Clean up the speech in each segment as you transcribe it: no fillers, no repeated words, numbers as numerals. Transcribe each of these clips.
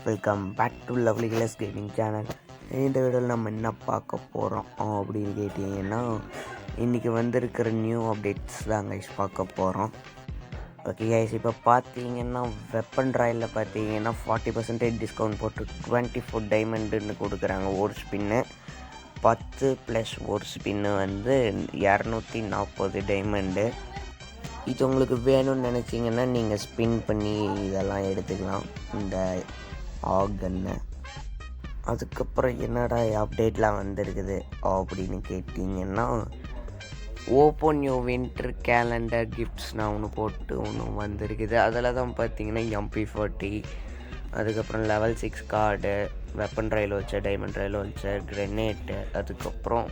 Welcome back to lovely class gaming channel. இந்த வீடியோவில் நம்ம என்ன பார்க்க போகிறோம் அப்படின்னு கேட்டிங்கன்னா, இன்றைக்கி வந்திருக்கிற நியூ அப்டேட்ஸ் தான் கைஸ் பார்க்க போகிறோம். ஓகே கைஸ், இப்போ பார்த்தீங்கன்னா வெப்பன் ராயில் பார்த்தீங்கன்னா 40% டிஸ்கவுண்ட் போட்டு 24 டைமண்டுன்னு கொடுக்குறாங்க. ஒரு ஸ்பின்னு 10 + ஒரு ஸ்பின்னு வந்து 240 டைமண்டு. இது உங்களுக்கு வேணும்னு நினச்சிங்கன்னா நீங்கள் ஸ்பின் பண்ணி இதெல்லாம் எடுத்துக்கலாம், இந்த ஆகன்னு. அதுக்கப்புறம் என்னடா அப்டேட்லாம் வந்திருக்குது அப்படின்னு கேட்டிங்கன்னா, ஓப்பன் யூ வின்டர் கேலண்டர் கிஃப்ட்ஸ்னால் ஒன்று வந்திருக்குது. அதில் தான் பார்த்தீங்கன்னா MP40, அதுக்கப்புறம் லெவல் 6 கார்டு, வெப்பன் ரயில் வச்ச, டைமண்ட் ரயில் வச்ச, கிரெனேட்டு, அதுக்கப்புறம்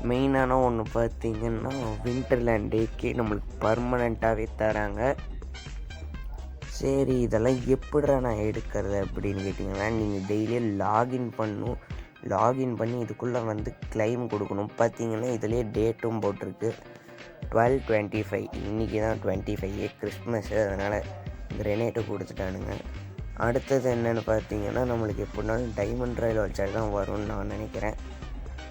மெயினான ஒன்று பார்த்தீங்கன்னா வின்டர்லேண்ட் டேக்கே நம்மளுக்கு பர்மனெண்ட்டாகவே தராங்க. சரி, இதெல்லாம் எப்படிடா நான் எடுக்கிறது அப்படின்னு கேட்டிங்கன்னா, நீங்கள் டெய்லியும் லாகின் பண்ணி இதுக்குள்ளே வந்து கிளைம் கொடுக்கணும். பார்த்தீங்கன்னா இதுலேயே டேட்டும் போட்டிருக்கு 12/25. இன்றைக்கி தான் 25 கிறிஸ்மஸ்ஸு, அதனால் கிரெனேட்டு கொடுத்துட்டானுங்க. அடுத்தது என்னென்னு பார்த்தீங்கன்னா, நம்மளுக்கு எப்படினாலும் டைமண்ட் ரயில் வச்சா தான் வரும்னு நான் நினைக்கிறேன்.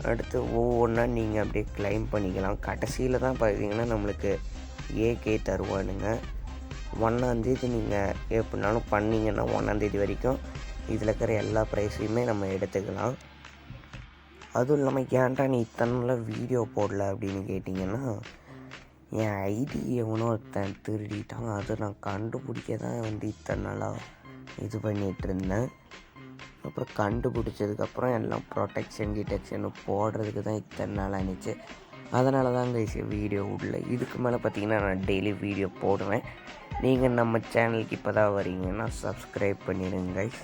அடுத்து ஒவ்வொன்றா நீங்கள் அப்படியே கிளைம் பண்ணிக்கலாம். கடைசியில் தான் பார்த்தீங்கன்னா நம்மளுக்கு ஏகே தருவானுங்க. 1ஆந்தேதி நீங்கள் எப்படினாலும் பண்ணிங்கன்னா 1ஆந்தேதி வரைக்கும் இதில் இருக்கிற எல்லா ப்ரைஸையுமே நம்ம எடுத்துக்கலாம். அதுவும் இல்லாமல் ஏன்டா நீ இத்தனை நாளாக வீடியோ போடல அப்படின்னு கேட்டிங்கன்னா, என் ஐடி எவனோ ஒருத்தன் திருடிட்டான். அதை நான் கண்டுபிடிக்க தான் வந்து இத்தனை நாளாக இது பண்ணிகிட்டு இருந்தேன். அப்புறம் கண்டுபிடிச்சதுக்கப்புறம் எல்லாம் ப்ரொடெக்ஷன் போடுறதுக்கு தான் இத்தனை நாள் ஆனிச்சு. அதனால தான் கைஸ் வீடியோ விடல. இதுக்கு மேலே பார்த்தீங்கன்னா நான் டெய்லி வீடியோ போடுவேன். நீங்கள் நம்ம சேனலுக்கு இப்போ தான் வரீங்கன்னா சப்ஸ்கிரைப் பண்ணிடுங்க கைஸ்.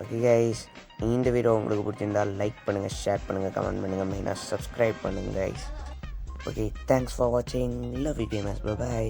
ஓகே கைஸ், இந்த வீடியோ உங்களுக்கு பிடிச்சிருந்தால் லைக் பண்ணுங்கள், ஷேர் பண்ணுங்கள், கமெண்ட் பண்ணுங்கள், மெயினாக சப்ஸ்கிரைப் பண்ணுங்கள் கைஸ். ஓகே, தேங்க்ஸ் ஃபார் வாட்சிங். Love you gamers. பை.